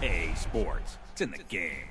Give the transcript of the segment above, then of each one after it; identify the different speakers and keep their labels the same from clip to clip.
Speaker 1: EA Sports. It's in the game.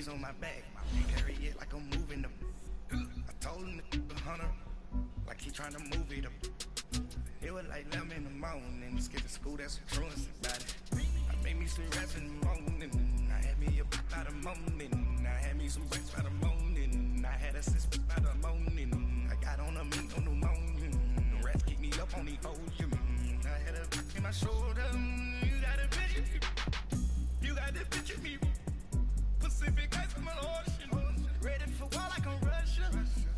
Speaker 2: On my back, carry it like I'm moving them. I told him the hunter, like he trying to move it up. It was like 11 in the morning, skip to school, that's what truancy about it. I made me some raps in the morning, I had me a by the morning, I had me some breaks by the morning, I had a sister by the morning, I got on a meat on the morning, the rats keep me up on the ocean, I had a in my shoulder, you got a picture, you got the picture me. Pacific ice from an ocean, ready for war like I'm Russia.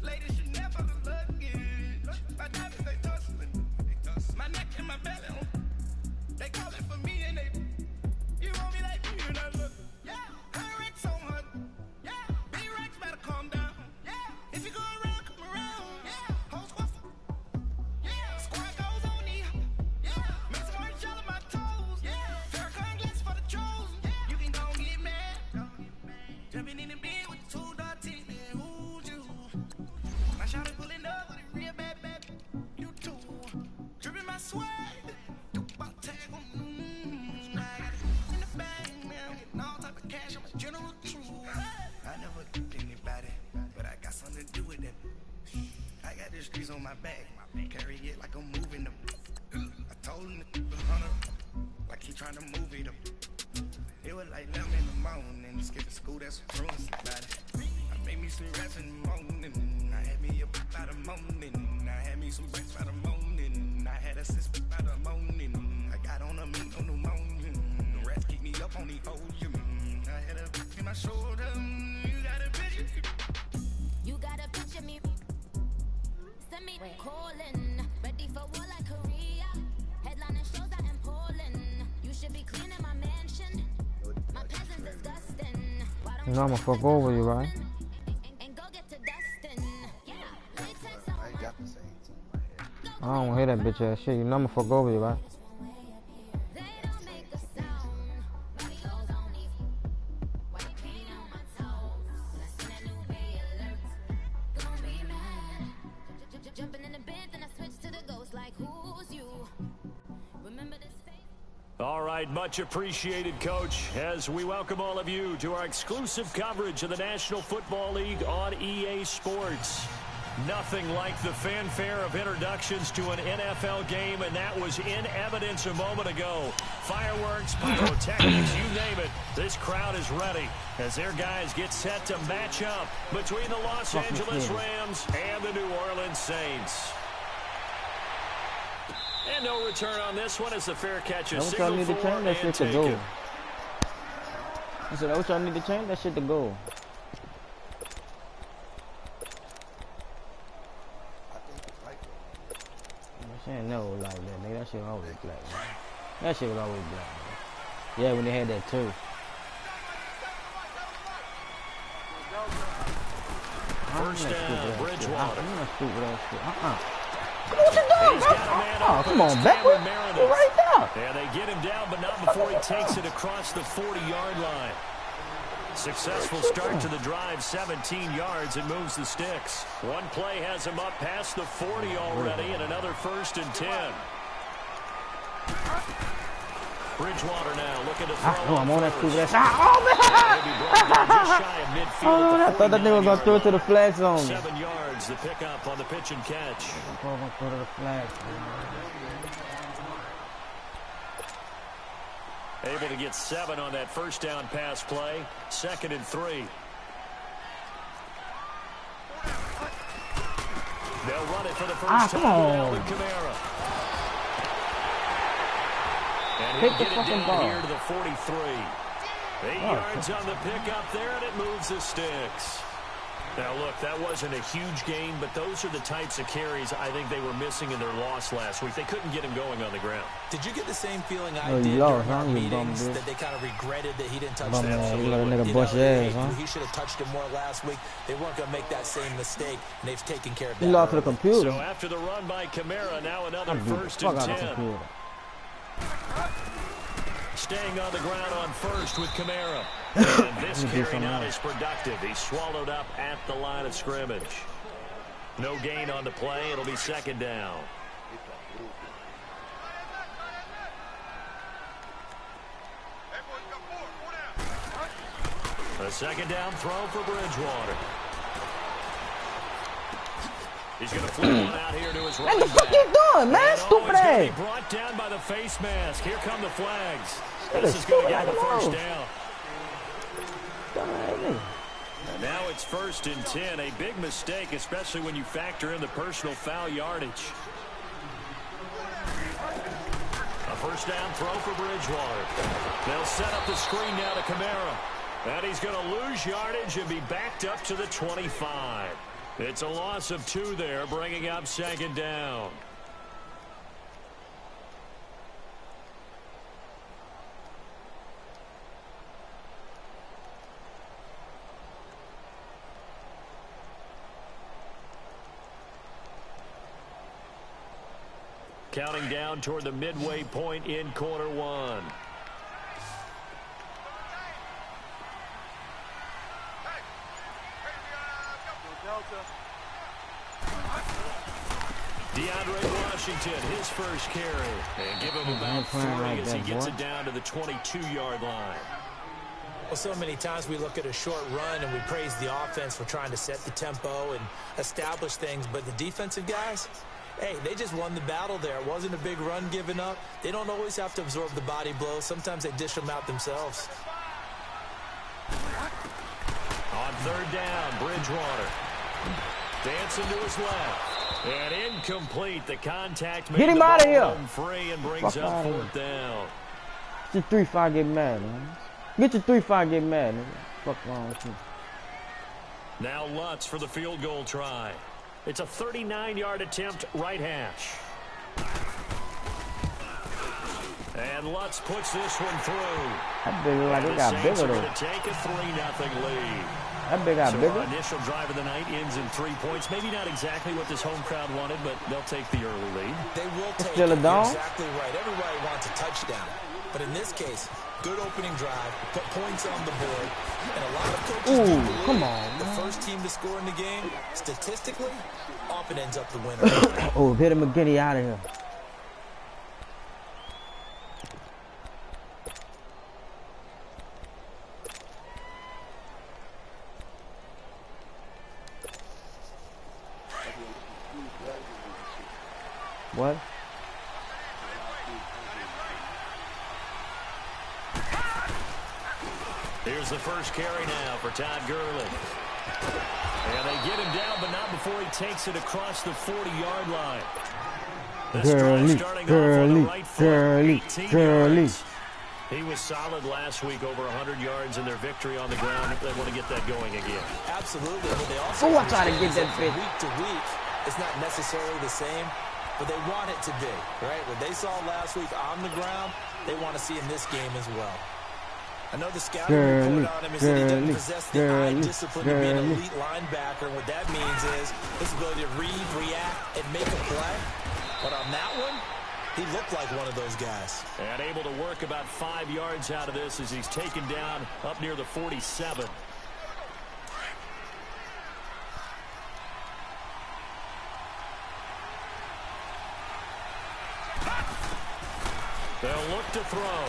Speaker 2: Ladies should never the luggage. My diamonds they tussling, my neck and my belly. They calling for me and they. You want me like me and I look. Yeah, her Rex on her. Yeah, B-Rex better calm down. Yeah, if you go around, come around. Yeah, whole squad. Yeah, squad goes on me. Yeah, make some orange gel on my toes. Yeah, Farrakhan gets for the trolls. Yeah, you can go and get mad. Jumping in the bed with the 2 dark teeth, man, who's you? My shawty pulling up with a real bad, you too. Dripping my swag, my tag on, I got it in the bag, man, getting all type of cash, I'm a general true. I never did anybody, but I got something to do with that. I got the streets on my back, carry it like I'm moving them. I told him the hunter, like he trying to move it up. It was like 11 in the morning, skip to school, that's what truancy about it. I made me some raps in the morning, I had me a by the morning, I had me some breaks by the morning, I had a sister by the morning, I got on a meat on the morning, the rats keep me up on the ocean, I had a in my shoulder, you got a picture.
Speaker 3: You got a picture me, send me calling, ready for war like Korea, headlining shows out in Poland, you should be cleaning my mansion. My peasants disgusting.
Speaker 4: You know I'ma fuck over you, right?
Speaker 3: And go get to dustin'. Yeah.
Speaker 4: I don't wanna hear that bitch ass shit. You know I'ma fuck over you, right?
Speaker 3: They don't make a sound. Body goes on me. White paint on my toes. I seen that new bay alert. Gonna be mad. Jumping in the bed, then I switch to the ghost like who's you? Remember this face?
Speaker 5: All right, much appreciated, Coach, as we welcome all of you to our exclusive coverage of the National Football League on EA Sports. Nothing like the fanfare of introductions to an NFL game, and that was in evidence a moment ago. Fireworks, pyrotechnics, you name it. This crowd is ready as their guys get set to match up between the Los Angeles Rams and the New Orleans Saints. And no return on this one as the fair catch is signaled
Speaker 4: need to
Speaker 5: for
Speaker 4: change that
Speaker 5: and
Speaker 4: shit to go.
Speaker 5: taken.
Speaker 4: I said, I need to change that shit to go. She ain't never like that, nigga. That shit was always black, man. That shit was always black, man. Yeah, when they had that too.
Speaker 5: First down, Bridgewater.
Speaker 4: I'm not stupid ass shit. What you doing, bro? Oh, come on, backward. Right there.
Speaker 5: And they get him down, but not before he takes it across the 40-yard line. Successful start to the drive, 17 yards, and moves the sticks. One play has him up past the 40 already, and another 1st and 10. Bridgewater now looking to throw.
Speaker 4: I'm on that stupid ass. Oh, man. I thought that nigga was going to throw it to the flag zone.
Speaker 5: 7 yards, the pickup on the pitch and catch.
Speaker 4: I'm going to throw it to the flag.
Speaker 5: Able to get 7 on that first down pass play. 2nd and 3. They'll run it for the first time. Alvin Kamara. And he'll get it down here to the 43. 8 yards on the pickup there, and it moves the sticks. Now, look, that wasn't a huge gain, but those are the types of carries I think they were missing in their loss last week. They couldn't get him going on the ground.
Speaker 6: Did you get the same feeling I did during our meetings that they kind of regretted that he didn't touch that? He should have touched him more last week. They weren't going to make that same mistake, and they've taken care of that.
Speaker 4: He lost to the computer.
Speaker 5: So after the run by Kamara, now another 1st and 10. Staying on the ground on first with Kamara. And this carry not as productive. He's swallowed up at the line of scrimmage. No gain on the play. It'll be 2nd down. A 2nd down throw for Bridgewater. He's going to flip one out here to his running back.
Speaker 4: What the fuck you doing, man? Stupid ass.
Speaker 5: He's brought down by the face mask. Here come the flags. This is going to get the 1st down. And now it's 1st and 10. A big mistake, especially when you factor in the personal foul yardage. A 1st down throw for Bridgewater. They'll set up the screen now to Kamara. And he's going to lose yardage and be backed up to the 25. It's a loss of 2 there, bringing up 2nd down. Counting down toward the midway point in quarter 1. DeAndre Washington, his first carry. And give him about 3 as he gets it down to the 22-yard line.
Speaker 6: Well, so many times we look at a short run and we praise the offense for trying to set the tempo and establish things, but the defensive guys, hey, they just won the battle there. It wasn't a big run given up. They don't always have to absorb the body blows. Sometimes they dish them out themselves.
Speaker 5: On 3rd down, Bridgewater. Dancing to his left. And incomplete. The contact made
Speaker 4: Get him out of here.
Speaker 5: Free and brings up 4th down.
Speaker 4: Get your 3-5, get mad, man. Get your 3-5, get mad, nigga. Fuck wrong with you.
Speaker 5: Now Lutz for the field goal try. It's a 39-yard attempt, right hash. And Lutz puts this one through.
Speaker 4: That big like it got bigger though.
Speaker 5: Going to take a 3-0 lead.
Speaker 4: That big got bigger.
Speaker 5: Our initial drive of the night ends in 3 points. Maybe not exactly what this home crowd wanted, but they'll take the early lead.
Speaker 6: They will take
Speaker 4: still a dome?
Speaker 6: Exactly right. Everybody wants a touchdown. But in this case, good opening drive, put points on the board, and a lot of coaches do believe
Speaker 4: come on,
Speaker 6: the
Speaker 4: man.
Speaker 6: first team to score in the game, statistically, often ends up the winner.
Speaker 4: Oh, hit him again, he out of here. What?
Speaker 5: Here's the first carry now for Todd Gurley. And they get him down, but not before he takes it across the 40-yard line. This drive starting off on the right foot, 18 yards. He was solid last week, over 100 yards in their victory on the ground. They want to get that going again.
Speaker 6: Absolutely. But they also
Speaker 4: I try to get that fit.
Speaker 6: Week to week, it's not necessarily the same, but they want it to be, right? What they saw last week on the ground, they want to see in this game as well. I know the scouting report on him is that he doesn't possess the eye discipline to be an elite linebacker. And what that means is his ability to read, react, and make a play. But on that one, he looked like one of those guys.
Speaker 5: And able to work about 5 yards out of this as he's taken down up near the 47. They'll look to throw.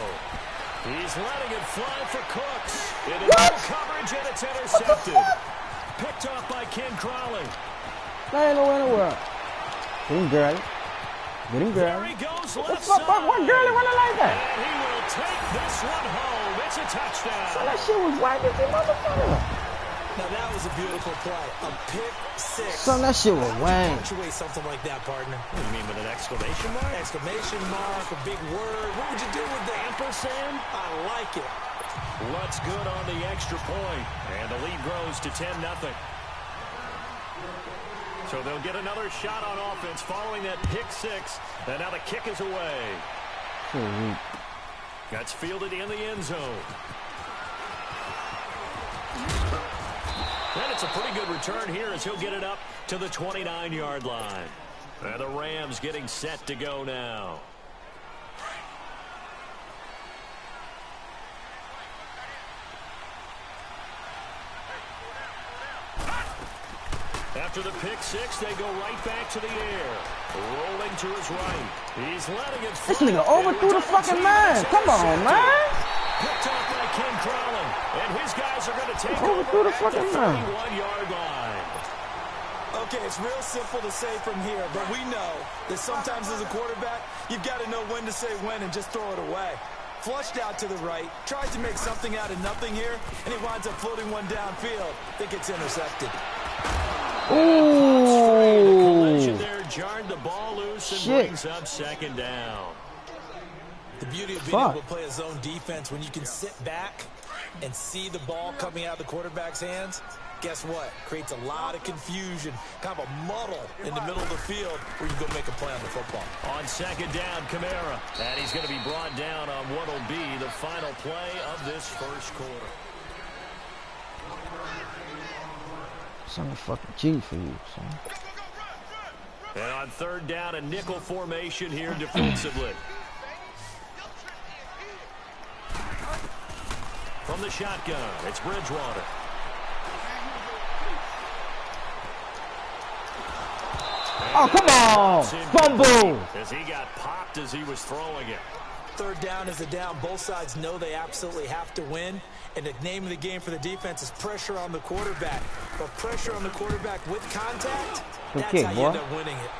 Speaker 5: He's letting it fly for Cooks. It is no coverage, and it's intercepted. Picked off by Ken Crawley.
Speaker 4: That ain't nowhere in the world. Get him, girl. Get him, girl.
Speaker 5: There he goes left
Speaker 4: What
Speaker 5: side.
Speaker 4: one girlie running like that?
Speaker 5: And he will take this one home. It's a touchdown.
Speaker 4: So that shit was white as a motherfucker.
Speaker 6: Now that was a beautiful play. A pick six.
Speaker 4: Son, that shit was Wayne.
Speaker 6: Punctuate something like that, partner.
Speaker 5: What do you mean with an exclamation mark?
Speaker 6: Exclamation mark, a big word. What would you do with that?
Speaker 5: Ampersand?
Speaker 6: I like it.
Speaker 5: Looks good on the extra point, and the lead grows to 10-0. So they'll get another shot on offense following that pick six, and now the kick is away. That's fielded in the end zone. And it's a pretty good return here as he'll get it up to the 29-yard line. And the Rams getting set to go now. After the pick six, they go right back to the air. Rolling to his right. He's letting it fly.
Speaker 4: This nigga overthrew the fucking man. Come on, man.
Speaker 5: Picked off by Ken Crowley. And his guys are going to take
Speaker 4: Overthrew the
Speaker 5: over at the
Speaker 4: fucking man.
Speaker 5: 31-yard line.
Speaker 6: Okay, it's real simple to say from here, but we know that sometimes as a quarterback, you've got to know when to say when and just throw it away. Flushed out to the right, tries to make something out of nothing here, and he winds up floating one downfield that gets intercepted.
Speaker 4: Ooh.
Speaker 5: Collision there jarred the ball loose and brings up second down.
Speaker 6: The beauty of being able to play a zone defense when you can sit back and see the ball coming out of the quarterback's hands, guess what? Creates a lot of confusion, kind of a muddle in the middle of the field where you go make a play on the football.
Speaker 5: On second down, Kamara. And he's going to be brought down on what will be the final play of this first quarter.
Speaker 4: Son of fucking G for you, son.
Speaker 5: And on third down, a nickel formation here defensively. From the shotgun, it's Bridgewater.
Speaker 4: Oh, come on! Fumble!
Speaker 5: As he got popped as he was throwing it.
Speaker 6: Third down is a down. Both sides know they absolutely have to win. And the name of the game for the defense is pressure on the quarterback. But pressure on the quarterback with contact, that's how you end up winning it.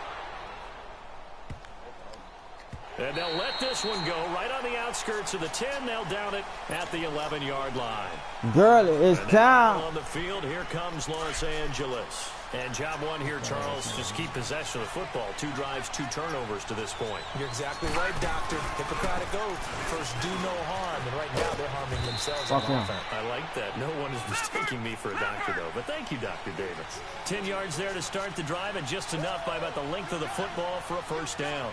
Speaker 5: And they'll let this one go right on the outskirts of the 10. They'll down it at the 11-yard line.
Speaker 4: Girl, it's time.
Speaker 5: On the field, here comes Los Angeles. And job one here, Charles, just keep possession of the football. 2 drives, 2 turnovers to this point.
Speaker 6: You're exactly right, Doctor. Hippocratic oath. First, do no harm. And right now, they're harming themselves on offense.
Speaker 5: I like that. No one is mistaking me for a doctor, though. But thank you, Dr. Davis. 10 yards there to start the drive, and just enough by about the length of the football for a first down.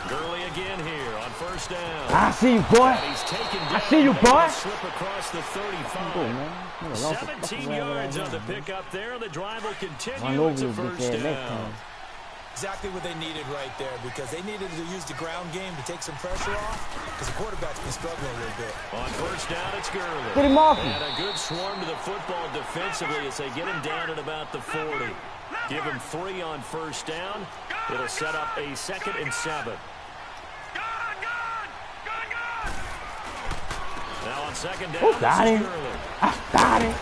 Speaker 5: Gurley again here on first down.
Speaker 4: I see you, boy. I see you, boy.
Speaker 5: Slip across the 35. 17 yards on the pickup there. The drive will continue. It's a first down.
Speaker 6: Exactly what they needed right there, because they needed to use the ground game to take some pressure off, because the quarterback's been struggling a little bit.
Speaker 5: On first down, it's Gurley.
Speaker 4: Get him off him.
Speaker 5: And a good swarm to the football defensively as they get him down at about the 40. Give him 3 on first down. It'll set up a 2nd and 7. Now on second down,
Speaker 4: got him. I got him.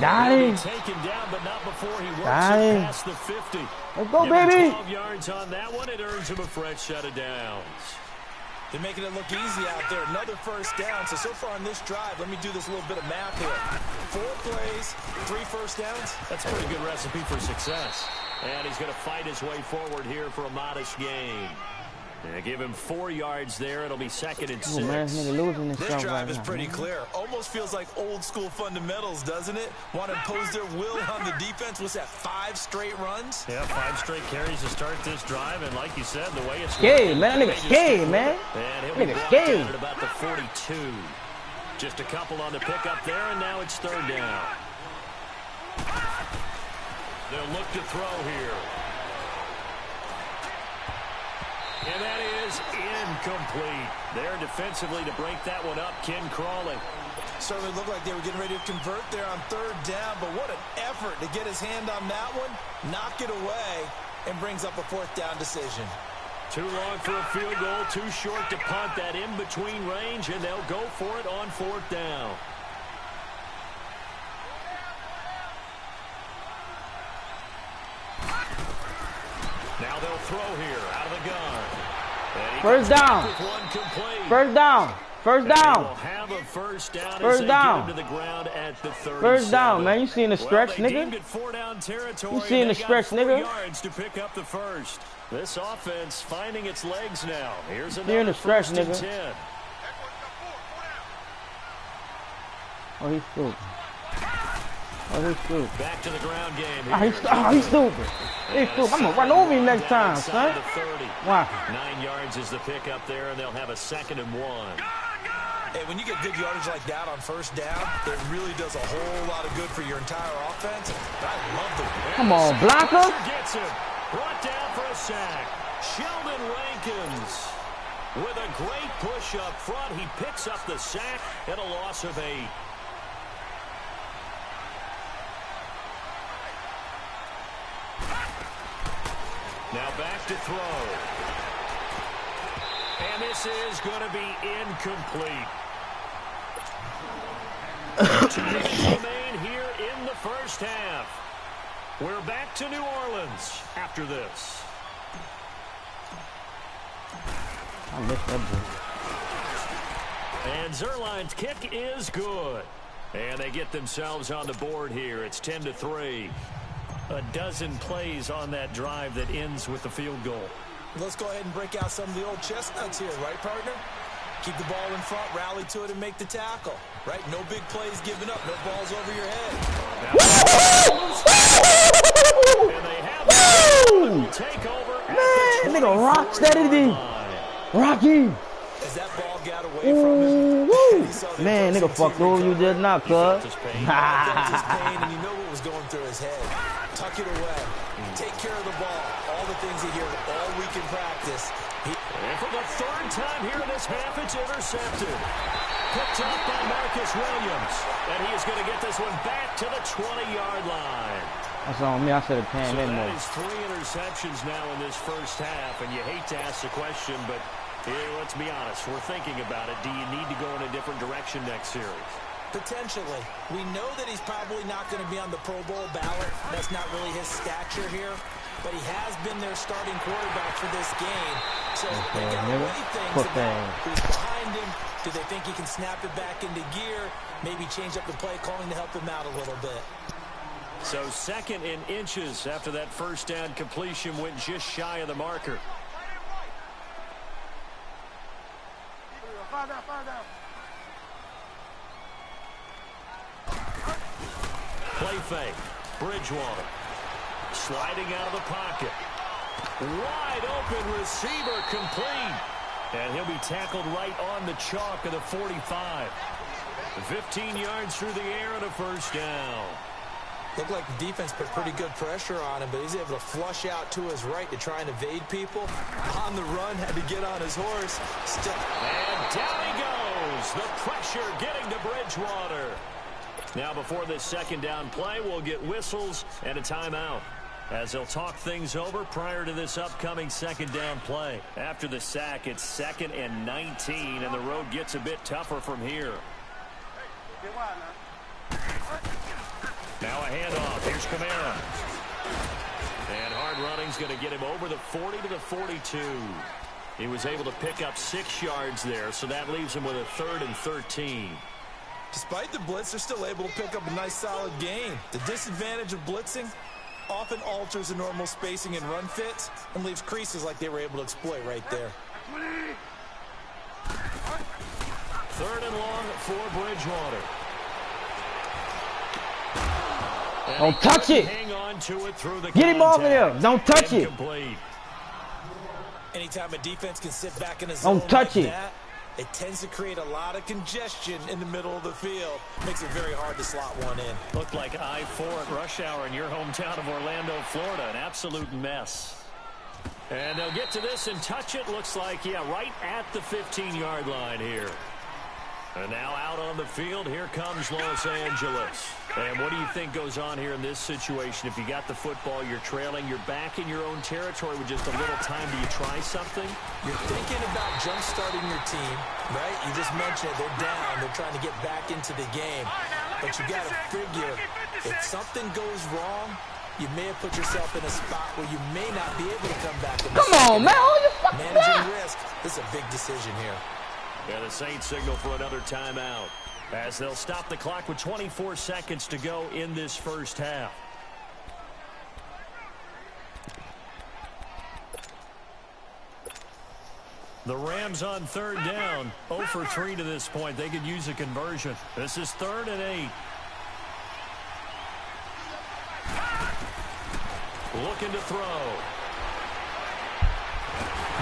Speaker 4: Got him.
Speaker 5: Taken down, but not before he works it past the 50.
Speaker 4: Let's go, baby.
Speaker 5: 12 yards on that one. It earns him a fresh set of downs.
Speaker 6: They're making it look easy out there. Another first down. So far on this drive, let me do this little bit of math here. 4 plays, 3 first downs.
Speaker 5: That's a pretty good recipe for success. And he's going to fight his way forward here for a modest gain. They give him 4 yards there. It'll be 2nd and 6.
Speaker 6: This drive is pretty clear. Almost feels like old school fundamentals, doesn't it? Want to impose their will on the defense. What's that, 5 straight runs?
Speaker 5: Yeah, 5 straight carries to start this drive. And like you said, the way it's
Speaker 4: scared, man. That nigga scared, man.
Speaker 5: And he'll be brought down at about the 42. Just a couple on the pickup there, and now it's 3rd down. They'll look to throw here. And that is incomplete. There defensively to break that one up, Ken Crawley.
Speaker 6: Certainly looked like they were getting ready to convert there on 3rd down, but what an effort to get his hand on that one, knock it away, and brings up a 4th down decision.
Speaker 5: Too long for a field goal, too short to punt. That in-between range, and they'll go for it on 4th down. Now they'll throw here out of the gun.
Speaker 4: First down. First down. First down.
Speaker 5: Have a first down.
Speaker 4: First down.
Speaker 5: To the ground at the 37.
Speaker 4: First down, man. You seeing the stretch, nigga? You seeing the stretch, nigga?
Speaker 5: Yards to pick up the first. This offense finding its legs now. Here's
Speaker 4: another stretch, nigga.
Speaker 5: 10.
Speaker 4: Oh, he's stupid. Oh, he's stupid.
Speaker 5: Back to the ground game here.
Speaker 4: He's stupid. He's stupid. I'm gonna run over him next time, son. Why?
Speaker 5: 9 yards is the pickup there, and they'll have a 2nd and 1.
Speaker 6: Hey, when you get good yardage like that on first down, it really does a whole lot of good for your entire offense. I love the win.
Speaker 4: Come on, blocker.
Speaker 5: Gets him. Brought down for a sack. Sheldon Rankins with a great push up front. He picks up the sack and a loss of 8. Now back to throw. And this is going to be incomplete. 2 minutes remain here in the first half. We're back to New Orleans after this.
Speaker 4: I missed that ball.
Speaker 5: And Zerline's kick is good. And they get themselves on the board here. It's 10-3. A dozen plays on that drive that ends with the field goal.
Speaker 6: Let's go ahead and break out some of the old chestnuts here, right, partner? Keep the ball in front, rally to it, and make the tackle. Right? No big plays given up, no balls over your head.
Speaker 5: And they have the take over.
Speaker 4: Man, nigga rock steady. Rocky.
Speaker 6: As that ball got away from him,
Speaker 4: man, nigga fucked over you just now, cuz.
Speaker 6: felt his pain, and you know what was going through his head. Tuck it away. Take care of the ball. All the things he hears all week in practice.
Speaker 5: And for the 3rd time here in this half, it's intercepted. Picked up by Marcus Williams. And he is going to get this one back to the 20-yard line.
Speaker 4: That's on me. I should have came in more.
Speaker 5: That is 3 interceptions now in this first half. And you hate to ask the question, but let's be honest. We're thinking about it. Do you need to go in a different direction next series?
Speaker 6: Potentially. We know that he's probably not going to be on the Pro Bowl ballot. That's not really his stature here. But he has been their starting quarterback for this game. So they got to weigh things about who's behind him. Do they think he can snap it back into gear? Maybe change up the play calling to help him out a little bit.
Speaker 5: So 2nd and inches after that first down completion went just shy of the marker. Play fake. Bridgewater. Sliding out of the pocket. Wide open receiver complete. And he'll be tackled right on the chalk of the 45. 15 yards through the air and a first down.
Speaker 6: Looked like the defense put pretty good pressure on him, but he's able to flush out to his right to try and evade people. On the run, had to get on his horse.
Speaker 5: And down he goes. The pressure getting to Bridgewater. Now before this 2nd down play, we'll get whistles and a timeout, as they'll talk things over prior to this upcoming 2nd down play. After the sack, it's 2nd and 19, and the road gets a bit tougher from here. Now a handoff. Here's Kamara. And hard running's going to get him over the 40 to the 42. He was able to pick up 6 yards there, so that leaves him with a 3rd and 13.
Speaker 6: Despite the blitz, they're still able to pick up a nice, solid gain. The disadvantage of blitzing often alters the normal spacing and run fits and leaves creases like they were able to exploit right there.
Speaker 5: 3rd and long for Bridgewater. And
Speaker 4: don't touch it.
Speaker 5: Hang on to it through the
Speaker 4: Get him off of there. Don't touch it.
Speaker 6: Anytime a defense can sit back in a
Speaker 4: zone
Speaker 6: don't
Speaker 4: touch
Speaker 6: like
Speaker 4: it.
Speaker 6: That, it tends to create a lot of congestion in the middle of the field. Makes it very hard to slot one in.
Speaker 5: Looked like I-4 at rush hour in your hometown of Orlando, Florida. An absolute mess. And they'll get to this and touch it. Looks like, yeah, right at the 15-yard line here. And now out on the field, here comes Los Angeles. And what do you think goes on here in this situation? If you got the football, you're trailing, you're back in your own territory with just a little time. Do you try something?
Speaker 6: You're thinking about jump-starting your team, right? You just mentioned it. They're down. They're trying to get back into the game. But you got to figure, if something goes wrong, you may have put yourself in a spot where you may not be able to come back.
Speaker 4: Come on, man. Hold your fucking
Speaker 6: Managing risk. This is a big decision here.
Speaker 5: Yeah, the Saints signal for another timeout, as they'll stop the clock with 24 seconds to go in this first half. The Rams on third down, 0 for 3 to this point. They could use a conversion. This is 3rd and 8. Looking to throw.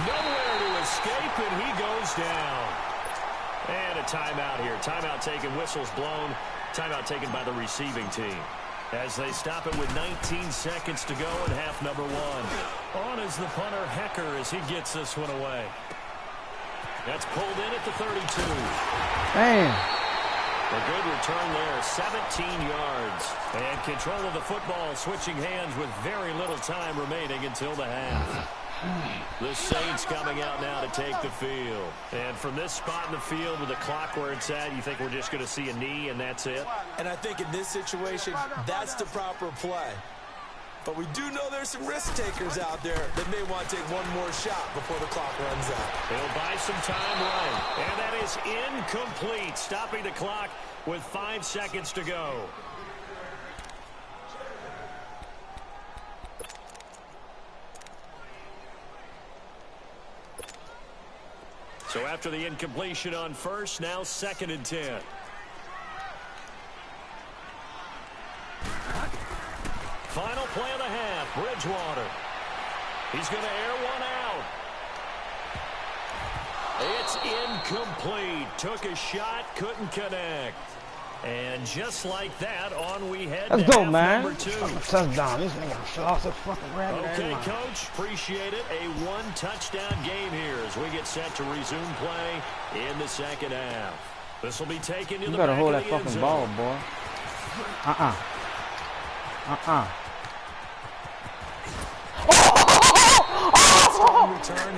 Speaker 5: Nowhere to escape, and he goes down. And a timeout here. Timeout taken, whistles blown. Timeout taken by the receiving team. As they stop it with 19 seconds to go in half number 1. On is the punter, Hecker, as he gets this one away. That's pulled in at the 32.
Speaker 4: Damn.
Speaker 5: A good return there, 17 yards. And control of the football switching hands with very little time remaining until the half. The Saints coming out now to take the field. And from this spot in the field with the clock where it's at, you think we're just going to see a knee and that's it?
Speaker 6: And I think in this situation, that's the proper play. But we do know there's some risk takers out there that may want to take one more shot before the clock runs out.
Speaker 5: He'll buy some time running. And that is incomplete, stopping the clock with 5 seconds to go. So after the incompletion on first, now 2nd and 10. Final play of the half, Bridgewater. He's going to air one out. It's incomplete. Took a shot, couldn't connect. And just like that, on we head
Speaker 4: Let's
Speaker 5: to
Speaker 4: go,
Speaker 5: half
Speaker 4: man.
Speaker 5: number 2.
Speaker 4: Touchdown. This nigga shot off the fucking rabbit.
Speaker 5: Okay, Coach, appreciate it. A one-touchdown game here as we get set to resume play in the second half. This will be taken to the back of the end zone.
Speaker 4: You better hold that fucking ball, boy.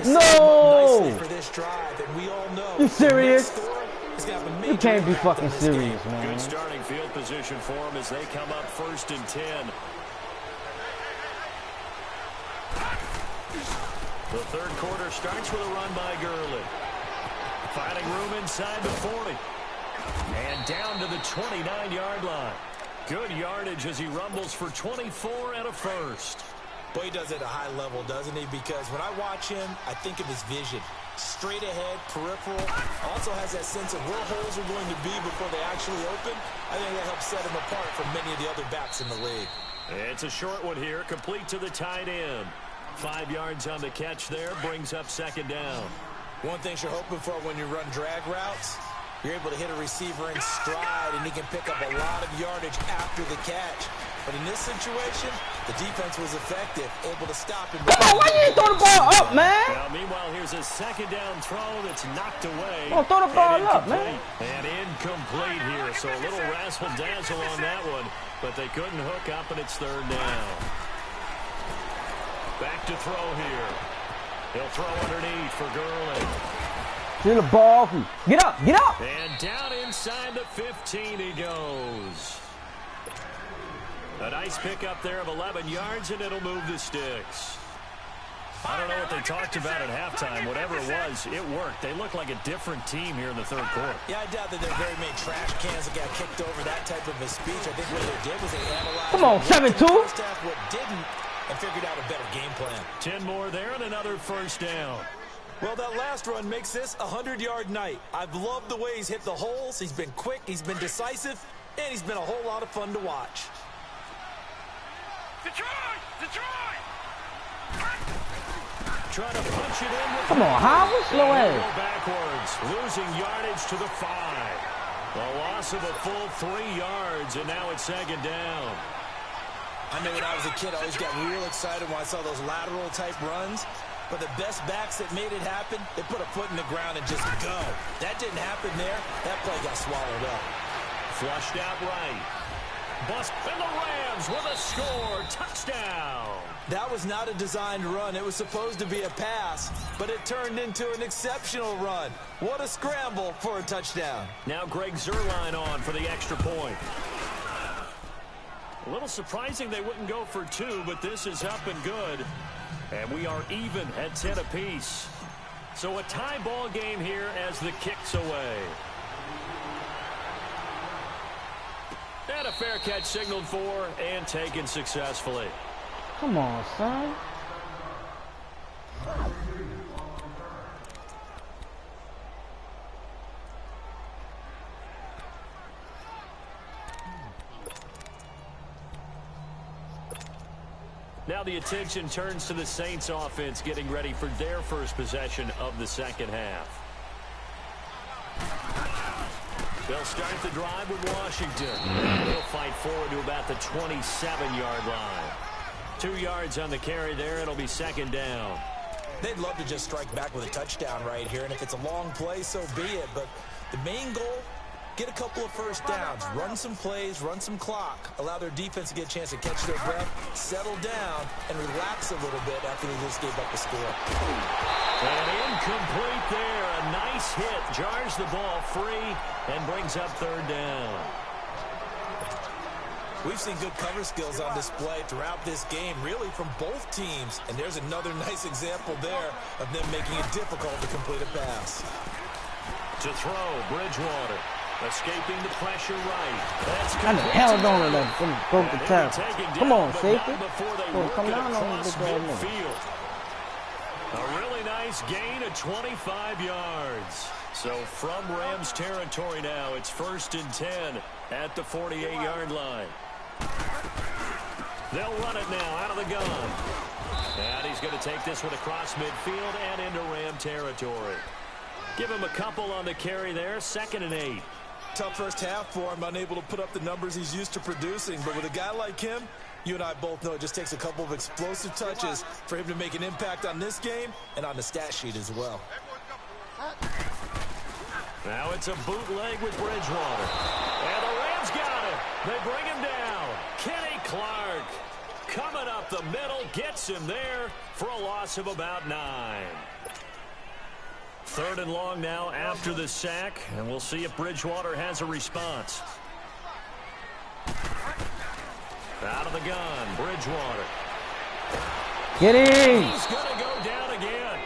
Speaker 4: No!
Speaker 6: For this drive, and we all know
Speaker 4: you serious? You can't be
Speaker 6: impact
Speaker 4: fucking serious, man.
Speaker 5: Good starting field position for them as they come up 1st and 10. The third quarter starts with a run by Gurley. Finding room inside the 40. And down to the 29-yard line. Good yardage as he rumbles for 24 and a first.
Speaker 6: Boy, he does it at a high level, doesn't he? Because when I watch him, I think of his vision. Straight ahead, peripheral. Also has that sense of where holes are going to be before they actually open. I think that helps set him apart from many of the other backs in the league.
Speaker 5: It's a short one here, complete to the tight end. 5 yards on the catch there, brings up 2nd down.
Speaker 6: One thing you're hoping for when you run drag routes, you're able to hit a receiver in stride, and he can pick up a lot of yardage after the catch. But in this situation, the defense was effective, able to stop him.
Speaker 4: Come on, why you ain't throw the ball up, man?
Speaker 5: Now, meanwhile, here's a 2nd down throw that's knocked away.
Speaker 4: Oh, throw the ball up, man.
Speaker 5: And incomplete here, so a little razzle-dazzle on that one, but they couldn't hook up, and it's 3rd down. Back to throw here. He'll throw underneath for Gurley.
Speaker 4: See the ball. Get up, get up.
Speaker 5: And down inside the 15 he goes. A nice pickup there of 11 yards, and it'll move the sticks. I don't know what they talked about at halftime. Whatever it was, it worked. They look like a different team here in the third quarter.
Speaker 6: Yeah, I doubt that there are very many trash cans that got kicked over that type of a speech. I think what they did was they analyzed.
Speaker 4: Come on, 7-2.
Speaker 6: What didn't, and figured out a better game plan.
Speaker 5: 10 more there and another 1st down.
Speaker 6: Well, that last run makes this a 100-yard night. I've loved the way he's hit the holes. He's been quick, he's been decisive, and he's been a whole lot of fun to watch.
Speaker 2: Detroit! Detroit!
Speaker 5: Trying to punch it in.
Speaker 4: Come on, Howard, slow ass.
Speaker 5: Backwards, losing yardage to the 5. A loss of a full 3 yards, and now it's 2nd down.
Speaker 6: I know when I was a kid, I always got real excited when I saw those lateral-type runs. But the best backs that made it happen, they put a foot in the ground and just go. That didn't happen there. That play got swallowed up.
Speaker 5: Flushed out right. Bust, and the Rams with a score. Touchdown.
Speaker 6: That was not a designed run. It was supposed to be a pass, but it turned into an exceptional run. What a scramble for a touchdown.
Speaker 5: Now Greg Zuerlein on for the extra point. A little surprising they wouldn't go for 2, but this is up and good. And we are even at 10 apiece. So a tie ball game here as the kick's away. And a fair catch signaled for and taken successfully.
Speaker 4: Come on, son.
Speaker 5: Now the attention turns to the Saints offense getting ready for their first possession of the second half. They'll start the drive with Washington. They'll fight forward to about the 27-yard line. 2 yards on the carry there. It'll be second down.
Speaker 6: They'd love to just strike back with a touchdown right here, and if it's a long play, so be it. But the main goal, get a couple of first downs, run some plays, run some clock, allow their defense to get a chance to catch their breath, settle down, and relax a little bit after they just gave up the score.
Speaker 5: And incomplete there. A nice hit. Jars the ball free and brings up third down.
Speaker 6: We've seen good cover skills on display throughout this game, really from both teams. And there's another nice example there of them making it difficult to complete a pass.
Speaker 5: To throw, Bridgewater. Escaping the pressure right. That's
Speaker 4: How the hell don't let them broke the tackle? Come on, safety. Oh, come down on this big ass nigga.
Speaker 5: A really nice gain of 25 yards. So from Rams territory now, it's 1st and 10 at the 48-yard line. They'll run it now out of the gun. And he's going to take this one across midfield and into Ram territory. Give him a couple on the carry there. 2nd and 8.
Speaker 6: Tough first half for him, unable to put up the numbers he's used to producing. But with a guy like him, you and I both know it just takes a couple of explosive touches for him to make an impact on this game and on the stat sheet as well.
Speaker 5: Now it's a bootleg with Bridgewater. And the Rams got it. They bring him down. Kenny Clark coming up the middle, gets him there for a loss of about 9. 3rd and long now after the sack, and we'll see if Bridgewater has a response. Out of the gun, Bridgewater.
Speaker 4: Get in!
Speaker 5: He's going to go down again.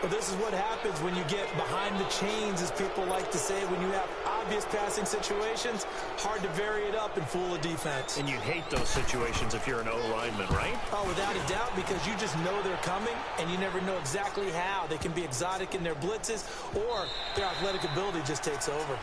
Speaker 6: But this is what happens when you get behind the chains, as people like to say, when you have obvious passing situations, hard to vary it up and fool a defense.
Speaker 5: And you hate those situations if you're an O-lineman, right?
Speaker 6: Oh, without a doubt, because you just know they're coming, and you never know exactly how. They can be exotic in their blitzes, or their athletic ability just takes over.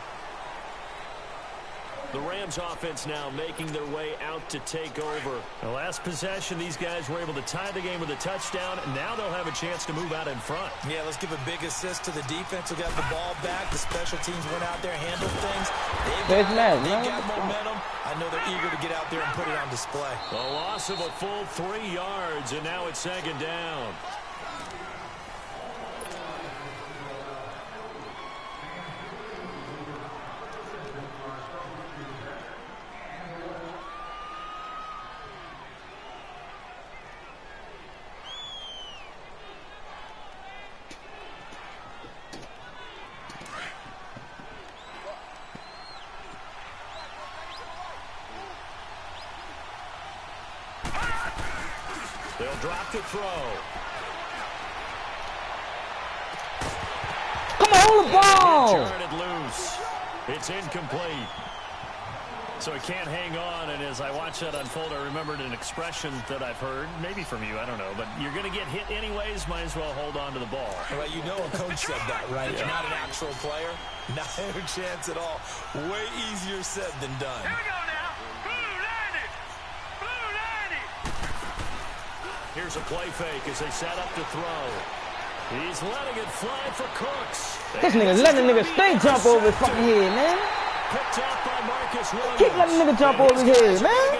Speaker 5: The Rams offense now making their way out to take over. The last possession, these guys were able to tie the game with a touchdown. Now they'll have a chance to move out in front.
Speaker 6: Yeah, let's give a big assist to the defense who got the ball back. The special teams went out there, handled things. They got momentum. I know they're eager to get out there and put it on display.
Speaker 5: A loss of a full 3 yards, and now it's 2nd down. They'll drop to throw.
Speaker 4: Come on, the ball!
Speaker 5: Turn it loose. It's incomplete. So he can't hang on, and as I watch that unfold, I remembered an expression that I've heard, maybe from you, I don't know, but you're going to get hit anyways, might as well hold on to the ball.
Speaker 6: Well, you know a coach said that, right? Yeah. You're not an actual player. Not a chance at all. Way easier said than done.
Speaker 7: Here we go now.
Speaker 5: Here's a play fake as they set up to throw. He's letting it fly for Cooks.
Speaker 4: This nigga letting the nigga straight jump over his fucking head, man.
Speaker 5: Picked up by Marcus Williams.
Speaker 4: Keep letting the nigga jump over his head, man.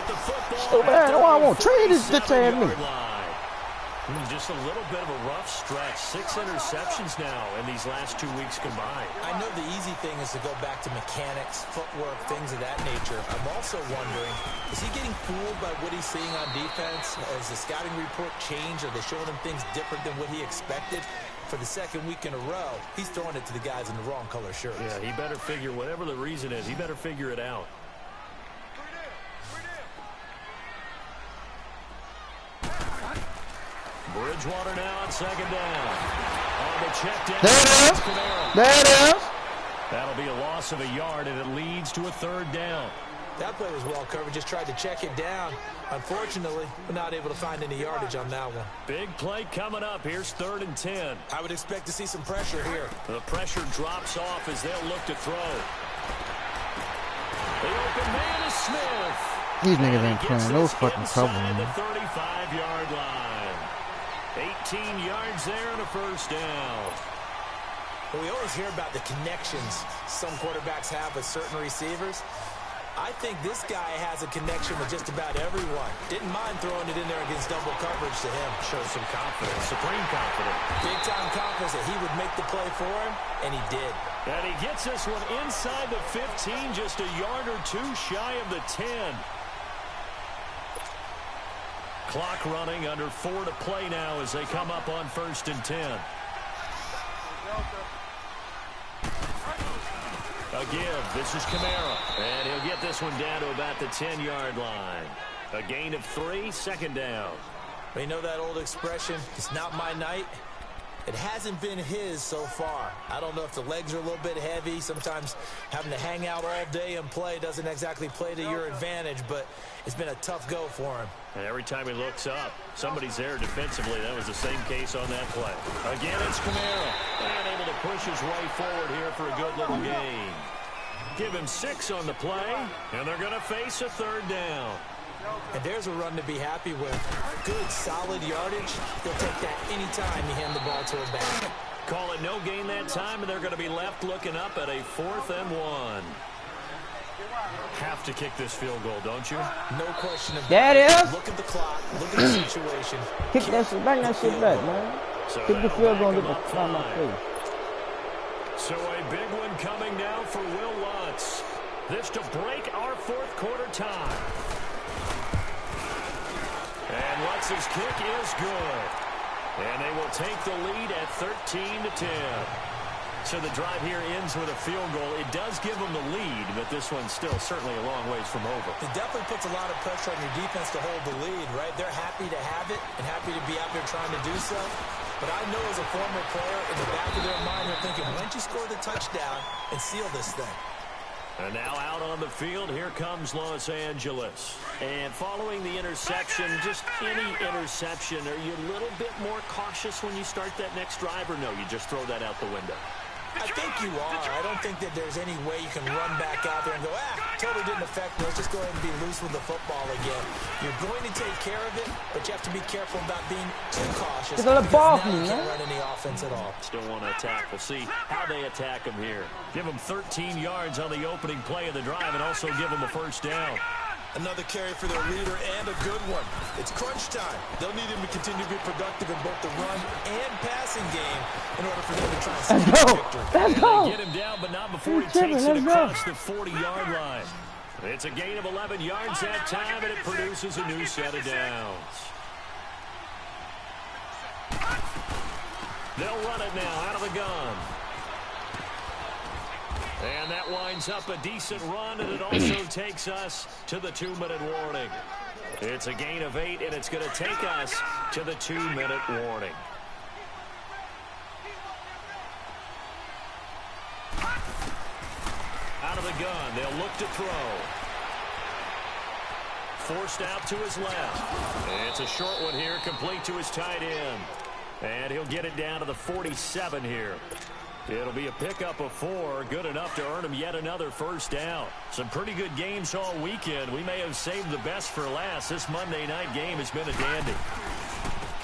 Speaker 4: Stupid ass. I won't trade this bitch ass nigga.
Speaker 5: Just a little bit of a rough stretch. 6 interceptions now in these last 2 weeks combined.
Speaker 6: I know the easy thing is to go back to mechanics, footwork, things of that nature. I'm also wondering, is he getting fooled by what he's seeing on defense? Has the scouting report changed? Are they showing him things different than what he expected? For the 2nd week in a row, he's throwing it to the guys in the wrong color shirts.
Speaker 5: Yeah, he better figure, whatever the reason is, he better figure it out. Bridgewater now on 2nd down. On the check down.
Speaker 4: There it is. There it is.
Speaker 5: That'll be a loss of a yard, and it leads to a 3rd down.
Speaker 6: That play was well covered. Just tried to check it down. Unfortunately, we're not able to find any yardage on that one.
Speaker 5: Big play coming up. Here's 3rd and 10.
Speaker 6: I would expect to see some pressure here.
Speaker 5: The pressure drops off as they'll look to throw. The open man is Smith.
Speaker 4: These niggas ain't playing no fucking cover,
Speaker 5: Inside the
Speaker 4: man.
Speaker 5: 35-yard line. 18 yards there and a first down.
Speaker 6: Well, we always hear about the connections some quarterbacks have with certain receivers. I think this guy has a connection with just about everyone. Didn't mind throwing it in there against double coverage to him.
Speaker 5: Shows some confidence, supreme confidence.
Speaker 6: Big-time confidence that he would make the play for him, and he did.
Speaker 5: And he gets this one inside the 15, just a yard or two shy of the 10. Clock running, under 4 to play now as they come up on 1st and 10. A give. This is Kamara. And he'll get this one down to about the 10-yard line. A gain of 3, second down.
Speaker 6: You know that old expression, it's not my night? It hasn't been his so far. I don't know if the legs are a little bit heavy. Sometimes having to hang out all day and play doesn't exactly play to your advantage, but it's been a tough go for him.
Speaker 5: And every time he looks up, somebody's there defensively. That was the same case on that play. Again, it's Kamara. And able to push his way forward here for a good little gain. Give him 6 on the play, and they're going to face a 3rd down.
Speaker 6: And there's a run to be happy with. Good, solid yardage. They'll take that anytime you hand the ball to a back.
Speaker 5: Call it no gain that time, and they're going to be left looking up at a 4th and 1. Have to kick this field goal, don't you?
Speaker 6: No question about it.
Speaker 4: There it is.
Speaker 6: Look at the clock. Look at the situation.
Speaker 4: Kick that shit, bring that shit back, man.
Speaker 5: So
Speaker 4: Kick the
Speaker 5: that'll
Speaker 4: field goal and
Speaker 5: back
Speaker 4: get
Speaker 5: him
Speaker 4: the
Speaker 5: up
Speaker 4: front of my
Speaker 5: 5.
Speaker 4: face.
Speaker 5: So a big one coming now for Will Lutz. This to break our 4th quarter tie. And Lutz's kick is good. And they will take the lead at 13-10. So the drive here ends with a field goal. It does give them the lead, but this one's still certainly a long ways from over.
Speaker 6: It definitely puts a lot of pressure on your defense to hold the lead, right? They're happy to have it and happy to be out there trying to do so. But I know as a former player, in the back of their mind, they're thinking, why don't you score the touchdown and seal this thing?
Speaker 5: And now out on the field, here comes Los Angeles. And following the interception, just any interception, are you a little bit more cautious when you start that next drive, or no, you just throw that out the window?
Speaker 6: I think you are. I don't think that there's any way you can run back out there and go, totally didn't affect me. Let's just go ahead and be loose with the football again. You're going to take care of it, but you have to be careful about being too cautious.
Speaker 4: Get the ball
Speaker 6: because
Speaker 4: from
Speaker 6: now
Speaker 4: me,
Speaker 6: you can't
Speaker 4: man.
Speaker 6: run any offense at all.
Speaker 5: Still want to attack. We'll see how they attack him here. Give him 13 yards on the opening play of the drive and also give him a first down.
Speaker 6: Another carry for their leader and a good one. It's crunch time. They'll need him to continue to be productive in both the run and passing game in order for them to try and
Speaker 4: Let's
Speaker 6: steal
Speaker 4: go.
Speaker 6: the victory.
Speaker 4: Let's
Speaker 5: And
Speaker 4: go.
Speaker 5: they get him down, but not before he
Speaker 4: He's tripping.
Speaker 5: takes it
Speaker 4: Let's go.
Speaker 5: across the 40-yard line. It's a gain of 11 yards that time, and it produces a new set of downs. They'll run it now out of the gun. And that winds up a decent run, and it also takes us to the 2-minute warning. It's a gain of 8, and it's going to take us to the 2-minute warning. Out of the gun, they'll look to throw. Forced out to his left. It's a short one here, complete to his tight end. And he'll get it down to the 47 here. It'll be a pickup of 4, good enough to earn him yet another first down. Some pretty good games all weekend. We may have saved the best for last. This Monday night game has been a dandy.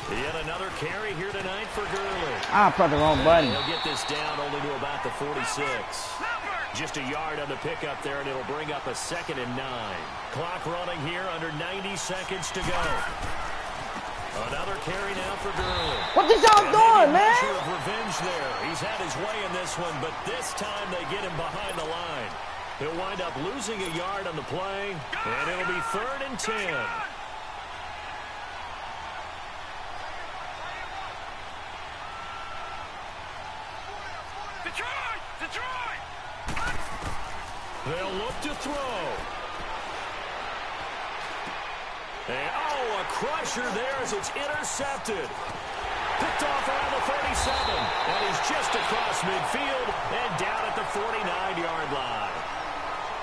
Speaker 5: Yet another carry here tonight for Gurley.
Speaker 4: I pressed the wrong button.
Speaker 5: He'll get this down only to about the 46. Just a yard on the pickup there, and it'll bring up a 2nd and 9. Clock running here, under 90 seconds to go. Another carry now for Gurley.
Speaker 4: What is y'all doing, man?
Speaker 5: Measure of revenge there. He's had his way in this one, but this time they get him behind the line. He'll wind up losing a yard on the play, and it'll be 3rd and 10.
Speaker 2: Detroit!
Speaker 5: They'll look to throw. And, a crusher there as it's intercepted. Picked off around the 37. And he's just across midfield and down at the 49-yard line.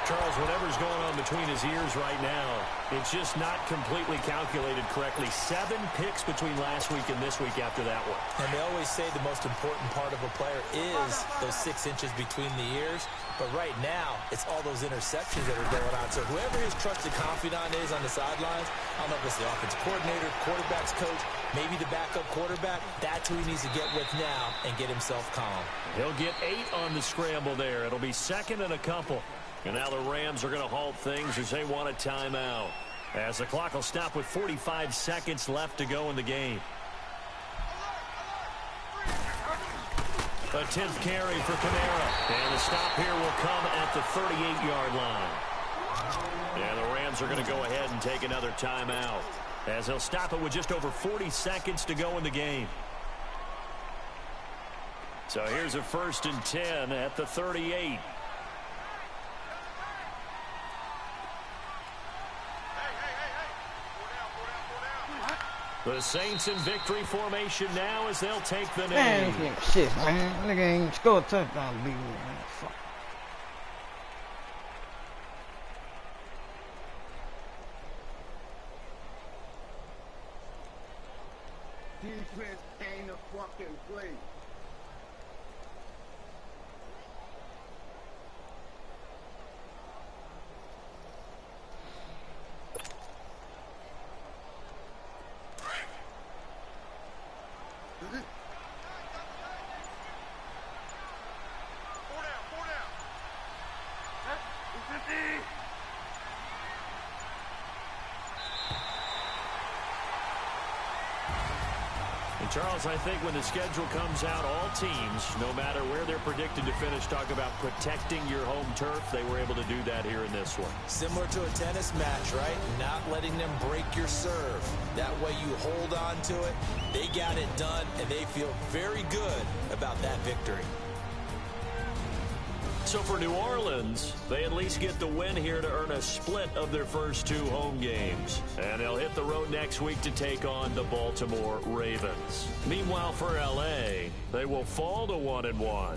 Speaker 5: Charles, whatever's going on between his ears right now, it's just not completely calculated correctly. 7 picks between last week and this week after that one.
Speaker 6: And they always say the most important part of a player is those 6 inches between the ears. But right now, it's all those interceptions that are going on. So whoever his trusted confidant is on the sidelines, I don't know if it's the offensive coordinator, quarterback's coach, maybe the backup quarterback, that's who he needs to get with now and get himself calm.
Speaker 5: He'll get 8 on the scramble there. It'll be 2nd and a couple. And now the Rams are going to halt things as they want a timeout. As the clock will stop with 45 seconds left to go in the game. A 10th carry for Kamara. And the stop here will come at the 38-yard line. And the Rams are going to go ahead and take another timeout, as they'll stop it with just over 40 seconds to go in the game. So here's a 1st and 10 at the 38. The Saints in victory formation now as they'll take the
Speaker 4: Man,
Speaker 5: knee.
Speaker 4: shit, man. Nigga ain't scored a touchdown, big man. Fuck.
Speaker 7: Defense ain't a fucking play.
Speaker 5: And Charles, I think when the schedule comes out, all teams, no matter where they're predicted to finish, talk about protecting your home turf. They were able to do that here in this one.
Speaker 6: Similar to a tennis match, right? Not letting them break your serve. That way you hold on to it. They got it done, and they feel very good about that victory.
Speaker 5: So for New Orleans, they at least get the win here to earn a split of their first 2 home games. And they'll hit the road next week to take on the Baltimore Ravens. Meanwhile, for L.A., they will fall to 1-1.